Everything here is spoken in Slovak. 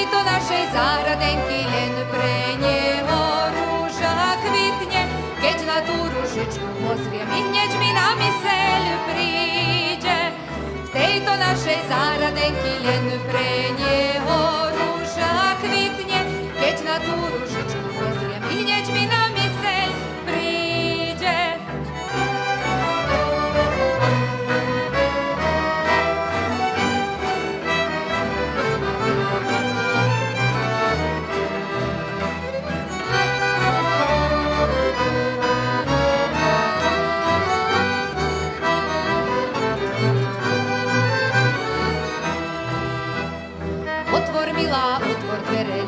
tejto našej záhradenky len pre neho rúža kvitne. Keď na tú ružičku pozriem, i hneď mi na myseľ príde. V tejto našej záhradenky len pre neho rúža kvitne. Keď na tú ružičku pozriem, i hneď mi na myseľ príde. Otvor, milá, otvor dvere,